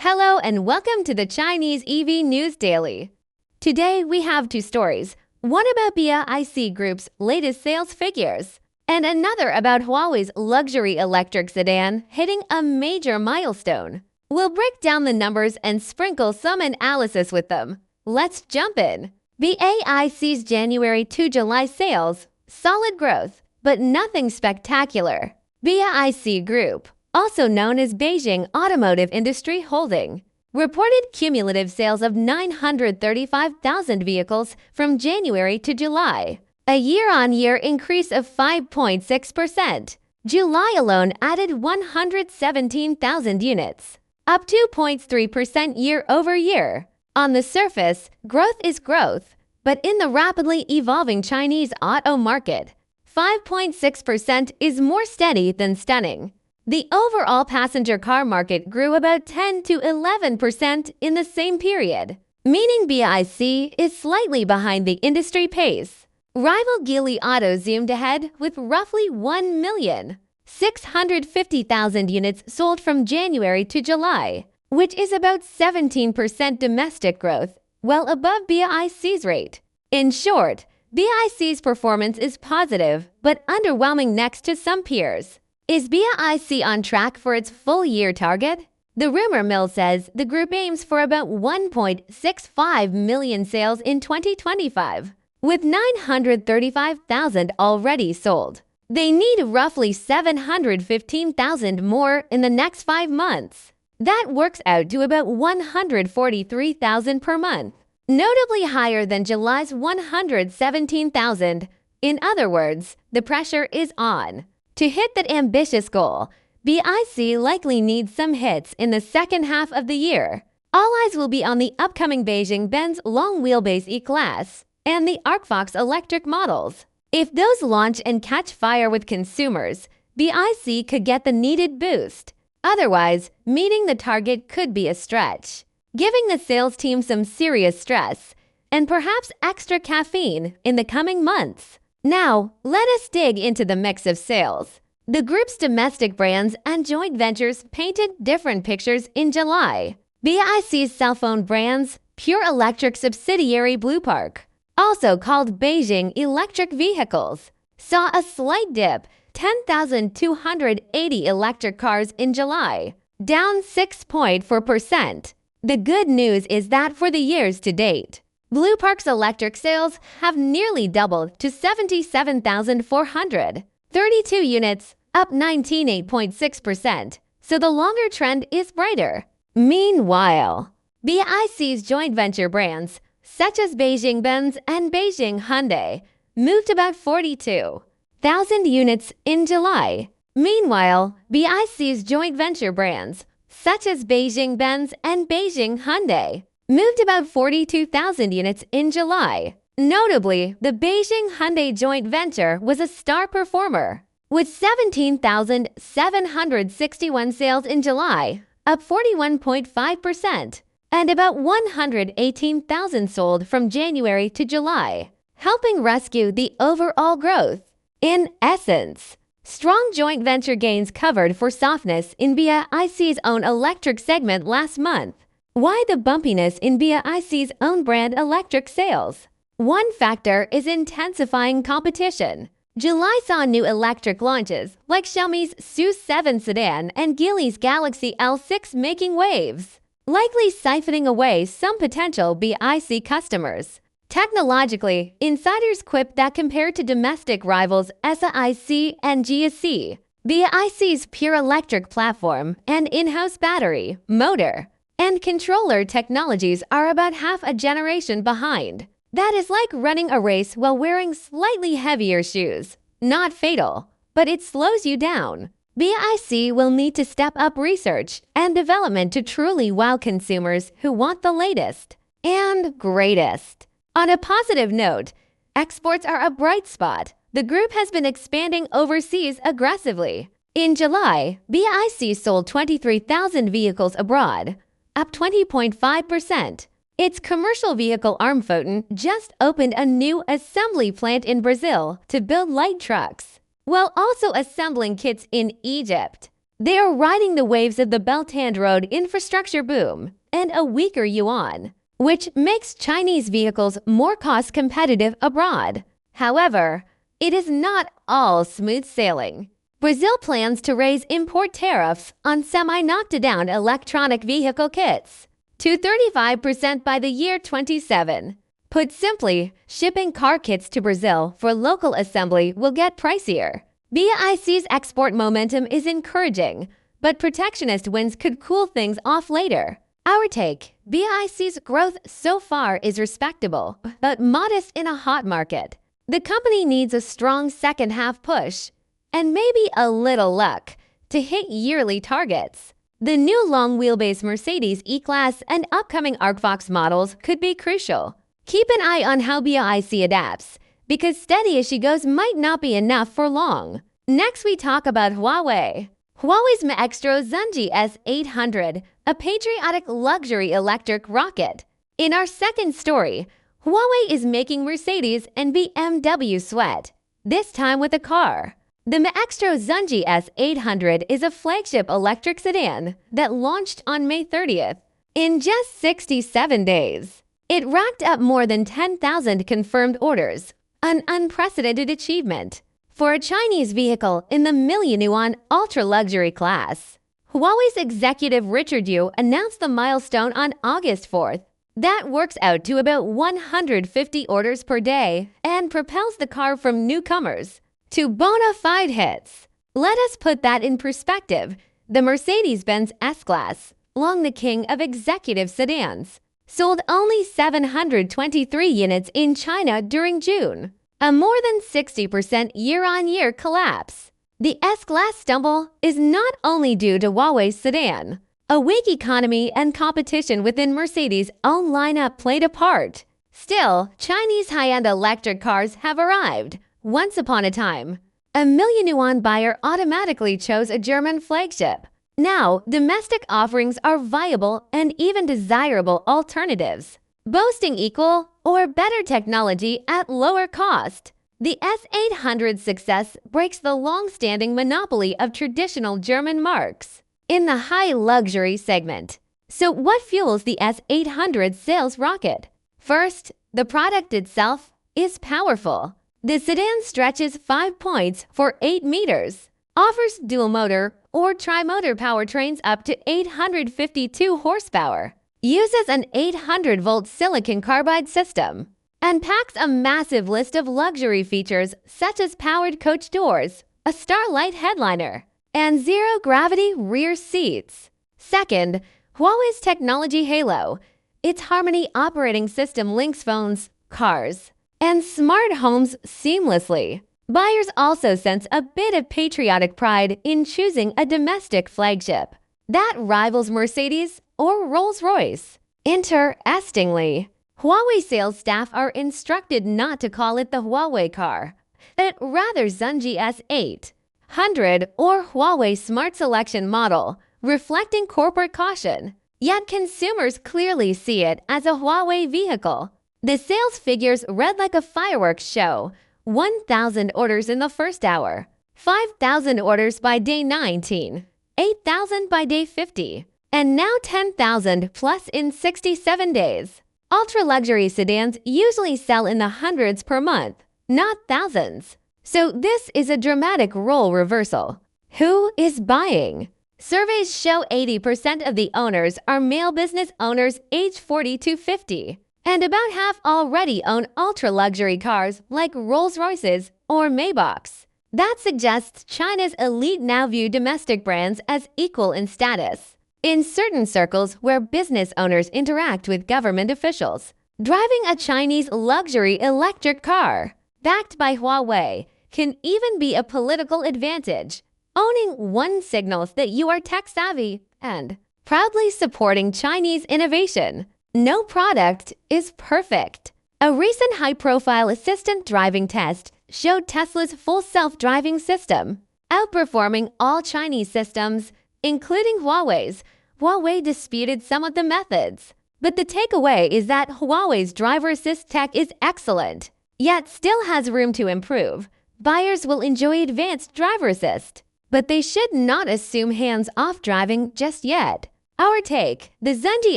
Hello and welcome to the Chinese EV News Daily. Today we have two stories, one about BAIC Group's latest sales figures, and another about Huawei's luxury electric sedan hitting a major milestone. We'll break down the numbers and sprinkle some analysis with them. Let's jump in. BAIC's January to July sales, solid growth, but nothing spectacular. BAIC Group, also known as Beijing Automotive Industry Holding, reported cumulative sales of 935,000 vehicles from January to July, a year-on-year increase of 5.6%. July alone added 117,000 units, up 2.3% year-over-year. On the surface, growth is growth, but in the rapidly evolving Chinese auto market, 5.6% is more steady than stunning. The overall passenger car market grew about 10 to 11% in the same period, meaning BAIC is slightly behind the industry pace. Rival Geely Auto zoomed ahead with roughly 1,650,000 units sold from January to July, which is about 17% domestic growth, well above BAIC's rate. In short, BAIC's performance is positive but underwhelming next to some peers. Is BAIC on track for its full-year target? The rumor mill says the group aims for about 1.65 million sales in 2025, with 935,000 already sold. They need roughly 715,000 more in the next 5 months. That works out to about 143,000 per month, notably higher than July's 117,000. In other words, the pressure is on. To hit that ambitious goal, BAIC likely needs some hits in the second half of the year. All eyes will be on the upcoming Beijing-Benz long-wheelbase E-Class and the Arcfox electric models. If those launch and catch fire with consumers, BAIC could get the needed boost. Otherwise, meeting the target could be a stretch, giving the sales team some serious stress and perhaps extra caffeine in the coming months. Now, let us dig into the mix of sales. The group's domestic brands and joint ventures painted different pictures in July. BAIC's cell phone brands, pure electric subsidiary BluePark, also called Beijing Electric Vehicles, saw a slight dip, 10,280 electric cars in July, down 6.4%. The good news is that for the years to date, BluePark's electric sales have nearly doubled to 77,432 units, up 19.6%, so the longer trend is brighter. Meanwhile, BAIC's joint venture brands, such as Beijing-Benz and Beijing Hyundai, moved about 42,000 units in July. Meanwhile, BAIC's joint venture brands, such as Beijing-Benz and Beijing Hyundai, moved about 42,000 units in July. Notably, the Beijing Hyundai joint venture was a star performer, with 17,761 sales in July, up 41.5%, and about 118,000 sold from January to July, helping rescue the overall growth. In essence, strong joint venture gains covered for softness in BAIC's own electric segment last month. Why the bumpiness in BAIC's own brand electric sales? One factor is intensifying competition. July saw new electric launches like Xiaomi's SU7 sedan and Geely's Galaxy L6 making waves, likely siphoning away some potential BAIC customers. Technologically, insiders quip that compared to domestic rivals SAIC and GSC, BAIC's pure electric platform and in-house battery, motor, and controller technologies are about half a generation behind. That is like running a race while wearing slightly heavier shoes. Not fatal, but it slows you down. BAIC will need to step up research and development to truly wow consumers who want the latest and greatest. On a positive note, exports are a bright spot. The group has been expanding overseas aggressively. In July, BAIC sold 23,000 vehicles abroad, up 20.5%. Its commercial vehicle arm Foton just opened a new assembly plant in Brazil to build light trucks, while also assembling kits in Egypt. They are riding the waves of the Belt and Road infrastructure boom and a weaker yuan, which makes Chinese vehicles more cost-competitive abroad. However, it is not all smooth sailing. Brazil plans to raise import tariffs on semi-knocked-down electronic vehicle kits to 35% by the year 2027. Put simply, shipping car kits to Brazil for local assembly will get pricier. BAIC's export momentum is encouraging, but protectionist wins could cool things off later. Our take: BAIC's growth so far is respectable, but modest in a hot market. The company needs a strong second-half push, and maybe a little luck, to hit yearly targets. The new long-wheelbase Mercedes E-Class and upcoming Arcfox models could be crucial. Keep an eye on how BAIC adapts, because steady as she goes might not be enough for long. Next, we talk about Huawei. Huawei's Maestro Zunji S800, a patriotic luxury electric rocket. In our second story, Huawei is making Mercedes and BMW sweat, this time with a car. The Maestro Zunji S800 is a flagship electric sedan that launched on May 30th. In just 67 days, it racked up more than 10,000 confirmed orders, an unprecedented achievement for a Chinese vehicle in the million yuan ultra-luxury class. Huawei's executive Richard Yu announced the milestone on August 4th. That works out to about 150 orders per day and propels the car from newcomers to bona fide hits. Let us put that in perspective. The Mercedes-Benz S-Class, long the king of executive sedans, sold only 723 units in China during June, a more than 60% year-on-year collapse. The S-Class stumble is not only due to Huawei's sedan. A weak economy and competition within Mercedes' own lineup played a part. Still, Chinese high-end electric cars have arrived. Once upon a time, a million yuan buyer automatically chose a German flagship. Now, domestic offerings are viable and even desirable alternatives, boasting equal or better technology at lower cost. The S800's success breaks the long-standing monopoly of traditional German marques in the high luxury segment. So what fuels the S800's sales rocket? First, the product itself is powerful. The sedan stretches 5 points for 8 meters, offers dual-motor or tri-motor powertrains up to 852 horsepower, uses an 800-volt silicon carbide system, and packs a massive list of luxury features such as powered coach doors, a starlight headliner, and zero-gravity rear seats. Second, Huawei's technology halo. Its Harmony operating system links phones, cars, and smart homes seamlessly. Buyers also sense a bit of patriotic pride in choosing a domestic flagship that rivals Mercedes or Rolls-Royce. Interestingly, Huawei sales staff are instructed not to call it the Huawei car, but rather Zunji S800 or Huawei Smart Selection model, reflecting corporate caution. Yet consumers clearly see it as a Huawei vehicle. The sales figures read like a fireworks show. 1,000 orders in the first hour, 5,000 orders by day 19, 8,000 by day 50, and now 10,000 plus in 67 days. Ultra-luxury sedans usually sell in the hundreds per month, not thousands. So this is a dramatic role reversal. Who is buying? Surveys show 80% of the owners are male business owners aged 40 to 50. And about half already own ultra-luxury cars like Rolls-Royces or Maybachs. That suggests China's elite now view domestic brands as equal in status. In certain circles where business owners interact with government officials, driving a Chinese luxury electric car, backed by Huawei, can even be a political advantage. Owning one signals that you are tech-savvy and proudly supporting Chinese innovation. No product is perfect. A recent high-profile assistant driving test showed Tesla's full self-driving system, outperforming all Chinese systems, including Huawei's. Huawei disputed some of the methods, but the takeaway is that Huawei's driver assist tech is excellent, yet still has room to improve. Buyers will enjoy advanced driver assist, But they should not assume hands-off driving just yet. Our take: the Zenji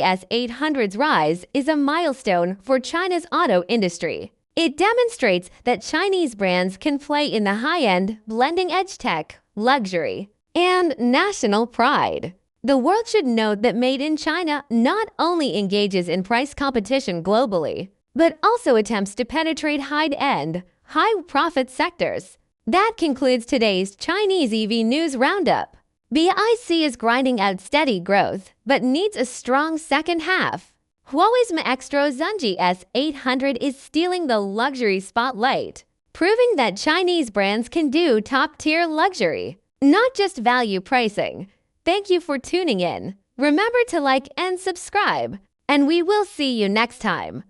S800's rise is a milestone for China's auto industry. It demonstrates that Chinese brands can play in the high-end, blending edge tech, luxury, and national pride. The world should note that Made in China not only engages in price competition globally, but also attempts to penetrate high-end, high-profit sectors. That concludes today's Chinese EV News Roundup. BAIC is grinding out steady growth, but needs a strong second half. Huawei's Maestro Zenji S800 is stealing the luxury spotlight, proving that Chinese brands can do top-tier luxury, not just value pricing. Thank you for tuning in. Remember to like and subscribe, and we will see you next time.